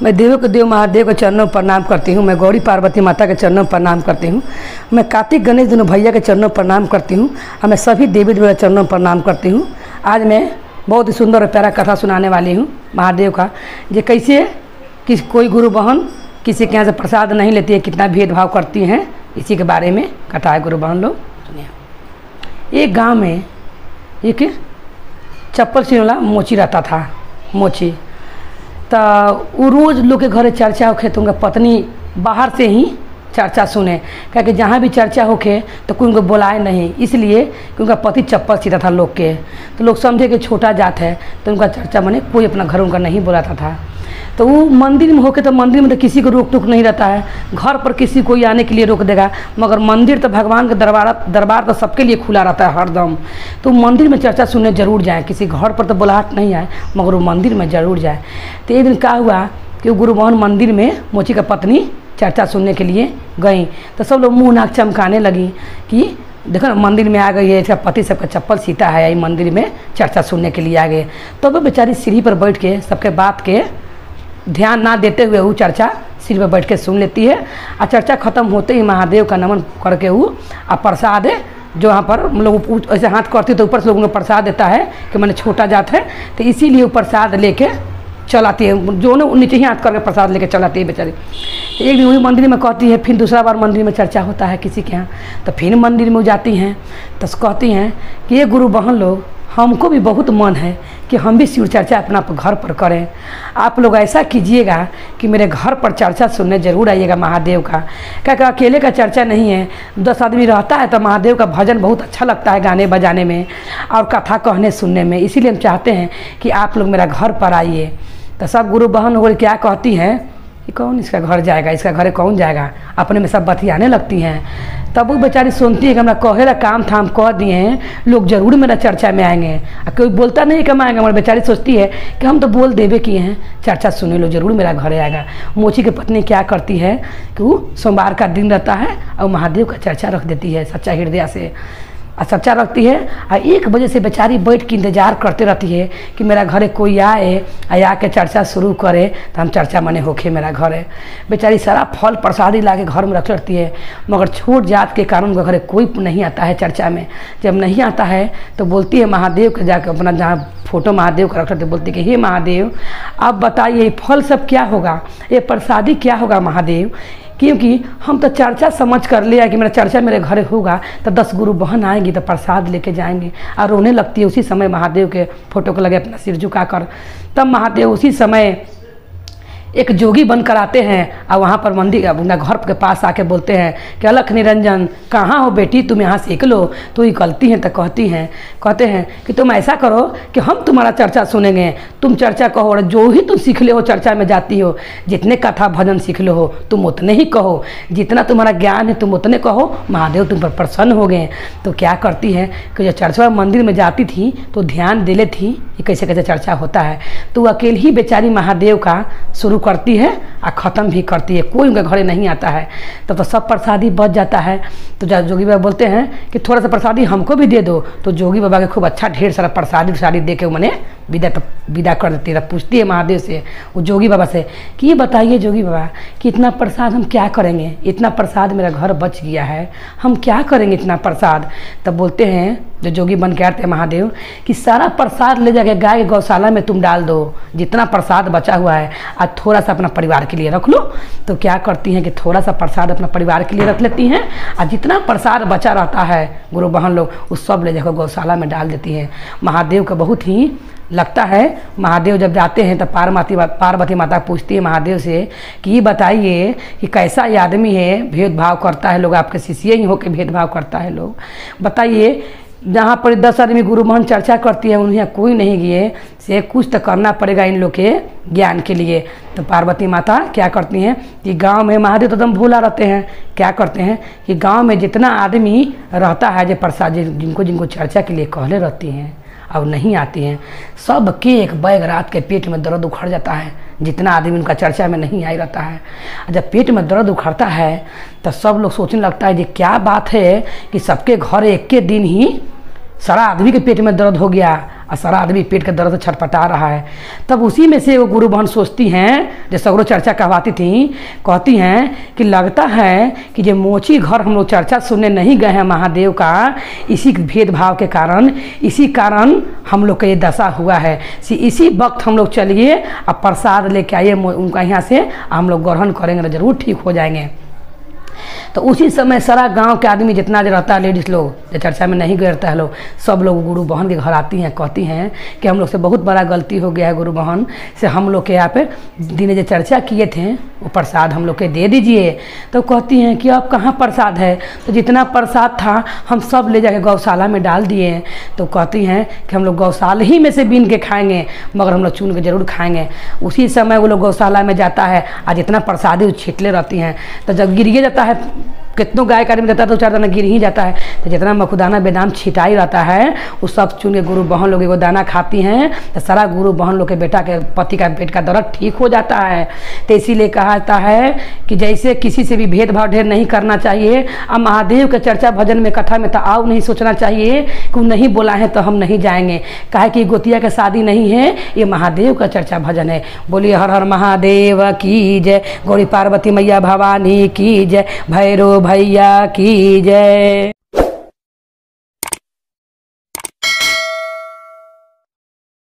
मैं देवों के देव महादेव के चरणों पर प्रणाम करती हूँ। मैं गौरी पार्वती माता के चरणों पर प्रणाम करती हूँ। मैं कार्तिक गणेश दोनों भैया के चरणों पर प्रणाम करती हूँ और मैं सभी देवी देवता के चरणों पर प्रणाम करती हूँ। आज मैं बहुत ही सुंदर और प्यारा कथा सुनाने वाली हूँ महादेव का, जो कैसे कि कोई गुरु बहन किसी के यहाँ से प्रसाद नहीं लेती है, कितना भेदभाव करती हैं, इसी के बारे में कथा है। गुरु बहन लोग सुनिए। एक गाँव में एक चप्पल सिलने वाला मोची रहता था। मोची तो वो रोज़ लोग के घरे चर्चा होखे तो उनका पत्नी बाहर से ही चर्चा सुने, क्या कि जहाँ भी चर्चा होखे तो कोई उनको बुलाए नहीं, इसलिए कि उनका पति चप्पल सीता था लोग के। तो लोग समझे कि छोटा जात है तो उनका चर्चा माने कोई अपना घर उनका नहीं बुलाता था। तो वो मंदिर में होके तो मंदिर में तो किसी को रोक टोक नहीं रहता है, घर पर किसी कोई आने के लिए रोक देगा, मगर मंदिर तो भगवान का दरबार तो सबके लिए खुला रहता है हरदम। तो मंदिर में चर्चा सुनने जरूर जाए, किसी घर पर तो बुलाहट नहीं आए मगर वो मंदिर में ज़रूर जाए। तो एक दिन क्या हुआ कि वो गुरु बहन मंदिर में मोची का पत्नी चर्चा सुनने के लिए गई। तो सब लोग मुँह नाक चमकाने लगी कि देखो मंदिर में आ गई है, इसका पति सबका चप्पल सीता है, मंदिर में चर्चा सुनने के लिए आ गए। तो वो बेचारी सीढ़ी पर बैठ के सबके बात के ध्यान ना देते हुए वो चर्चा सिर पर बैठ के सुन लेती है। और चर्चा खत्म होते ही महादेव का नमन करके वो प्रसाद जो वहाँ पर लोग ऐसे हाथ करती तो ऊपर से लोगों को प्रसाद देता है कि मैंने छोटा जात है, तो इसीलिए वो प्रसाद लेके चलाती है, जो ना नीचे ही हाथ करके प्रसाद लेके चलाती है बेचारी। तो एक दिन वही मंदिर में कहती है, फिर दूसरा बार मंदिर में चर्चा होता है किसी के यहाँ, तो फिर मंदिर में वो जाती हैं तो कहती हैं कि ये गुरु बहन लोग, हमको भी बहुत मन है कि हम भी शिव चर्चा अपना घर पर करें। आप लोग ऐसा कीजिएगा कि मेरे घर पर चर्चा सुनने ज़रूर आइएगा महादेव का, क्या अकेले का चर्चा नहीं है, 10 आदमी रहता है तो महादेव का भजन बहुत अच्छा लगता है गाने बजाने में और कथा कहने सुनने में, इसीलिए हम चाहते हैं कि आप लोग मेरा घर पर आइए। तो सब गुरु बहन लोग क्या कहती हैं कि कौन इसका घर जाएगा, इसका घर कौन जाएगा, अपने में सब बतियाने लगती हैं। तब वो बेचारी सुनती है कि हमारा कहेला काम था, हम कह दिए हैं, लोग जरूर मेरा चर्चा में आएंगे। और कोई बोलता नहीं कि हम आएंगे, हमारी बेचारी सोचती है कि हम तो बोल देवे किए हैं, चर्चा सुने लो जरूर मेरा घर आएगा। मोची की पत्नी क्या करती है कि वो सोमवार का दिन रहता है और महादेव का चर्चा रख देती है सच्चा हृदय से, चर्चा रखती है। और 1 बजे से बेचारी बैठ के इंतज़ार करते रहती है कि मेरा घरे कोई आए और आके चर्चा शुरू करे तो हम चर्चा मने होके मेरा घर है। बेचारी सारा फल प्रसादी ला के घर में रख लेती है, मगर छोट जात के कारण उनके घरे कोई नहीं आता है चर्चा में। जब नहीं आता है तो बोलती है महादेव के जाकर अपना जहाँ फोटो महादेव का रख लेते, बोलती कि हे महादेव आप बताइए फल सब क्या होगा, ये प्रसादी क्या होगा महादेव, क्योंकि हम तो चर्चा समझ कर लिया कि मेरा चर्चा मेरे घर होगा तो 10 गुरु बहन आएंगी तो प्रसाद लेके जाएंगे। और रोने लगती है। उसी समय महादेव के फोटो को लगे अपना सिर झुकाकर, तब महादेव उसी समय एक जोगी बनकर आते हैं और वहाँ पर मंदिर अपना घर के पास आके बोलते हैं कि अलख निरंजन कहाँ हो बेटी, तुम यहाँ सीख लो। तो ये गलती हैं तो कहते हैं कि तुम ऐसा करो कि हम तुम्हारा चर्चा सुनेंगे, तुम चर्चा कहो और जो ही तुम सीख ले हो चर्चा में जाती हो, जितने कथा भजन सीख लो हो तुम उतने ही कहो, जितना तुम्हारा ज्ञान है तुम उतने कहो, महादेव तुम पर प्रसन्न हो गए। तो क्या करती है कि जब चर्चा मंदिर में जाती थी तो ध्यान दे लेती कि कैसे कैसे चर्चा होता है, तो वो अकेले ही बेचारी महादेव का शुरू करती है और ख़त्म भी करती है, कोई उनके घरे नहीं आता है। तब तो सब प्रसादी बच जाता है। तो जब जोगी बाबा बोलते हैं कि थोड़ा सा प्रसादी हमको भी दे दो, तो जोगी बाबा के खूब अच्छा ढेर सारा प्रसादी दे के मैंने विदा कर देती है। पूछती है महादेव से, वो जोगी बाबा से कि ये बताइए जोगी बाबा कि इतना प्रसाद हम क्या करेंगे, इतना प्रसाद मेरा घर बच गया है, हम क्या करेंगे इतना प्रसाद। तब बोलते हैं जो जोगी बन के आते हैं महादेव कि सारा प्रसाद ले जाके गाय के गौशाला में तुम डाल दो, जितना प्रसाद बचा हुआ है आज थोड़ा सा अपना परिवार के लिए रख लो। तो क्या करती हैं कि थोड़ा सा प्रसाद अपना परिवार के लिए रख लेती हैं और जितना प्रसाद बचा रहता है गुरु बहन लोग उस सब ले जाकर गौशाला में डाल देती हैं। महादेव का बहुत ही लगता है। महादेव जब जाते हैं तो पार्वती माता पूछती है महादेव से कि ये बताइए कि कैसा ये आदमी है, भेदभाव करता है लोग, आपके शिष्य ही होकर भेदभाव करता है लोग, बताइए जहाँ पर 10 आदमी गुरु बहन चर्चा करती है उन्हें कोई नहीं गए, से कुछ तो करना पड़ेगा इन लोग के ज्ञान के लिए। तो पार्वती माता क्या करती हैं कि गांव में महादेव तो एकदम भूला रहते हैं, क्या करते हैं कि गांव में जितना आदमी रहता है जो प्रसाद जिनको चर्चा के लिए कहले रहती हैं और नहीं आती हैं, सब के एक बैग रात के पेट में दर्द उखड़ जाता है, जितना आदमी उनका चर्चा में नहीं आई रहता है। जब पेट में दर्द उखड़ता है तो सब लोग सोचने लगता है कि क्या बात है कि सबके घर एक के दिन ही सारा आदमी के पेट में दर्द हो गया और सारा आदमी पेट के दर्द से छटपटा रहा है। तब उसी में से वो गुरु बहन सोचती हैं, जो सगरों चर्चा कहवाती थी, कहती हैं कि लगता है कि जो मोची घर हम लोग चर्चा सुनने नहीं गए हैं महादेव का, इसी भेदभाव के कारण, इसी कारण हम लोग का ये दशा हुआ है। इसी वक्त हम लोग चलिए और प्रसाद लेके आइए उनका यहाँ से, हम लोग ग्रहण करेंगे तो जरूर ठीक हो जाएंगे। तो उसी समय सारा गांव के आदमी जितना जो रहता है, लेडीज़ लोग जो चर्चा में नहीं गए रहता है लोग, सब लोग गुरु बहन के घर आती हैं, कहती हैं कि हम लोग से बहुत बड़ा गलती हो गया है गुरु बहन से, हम लोग के यहाँ पे दिन जो चर्चा किए थे वो प्रसाद हम लोग के दे दीजिए। तो कहती हैं कि अब कहाँ प्रसाद है, तो जितना प्रसाद था हम सब ले जाके गौशाला में डाल दिए। तो कहती हैं कि हम लोग गौशाला ही में से बीन के खाएँगे, मगर हम लोग चुन के ज़रूर खाएँगे। उसी समय वो लोग गौशाला में जाता है और जितना प्रसादी वो छिटले रहती हैं, तो जब गिरिए जाता है, कितनों गाय का आदमी देता है तो 4 दाना गिर ही जाता है, तो जितना मखुदाना बेदाम छिटाई रहता है वो सब चुन के गुरु बहन लोग एगो दाना खाती हैं, तो सारा गुरु बहन लोग के बेटा के पति का पेट का दर्द ठीक हो जाता है। तो इसीलिए कहा जाता है कि जैसे किसी से भी भेदभाव ढेर नहीं करना चाहिए। अब महादेव के चर्चा भजन में कथा में तो आओ नहीं सोचना चाहिए कि नहीं बोला है तो हम नहीं जाएंगे, काहे कि गोतिया के शादी नहीं है, ये महादेव का चर्चा भजन है। बोलिए हर हर महादेव की जय, गौरी पार्वती मैया भवानी की जय, भैरव भैया की जय।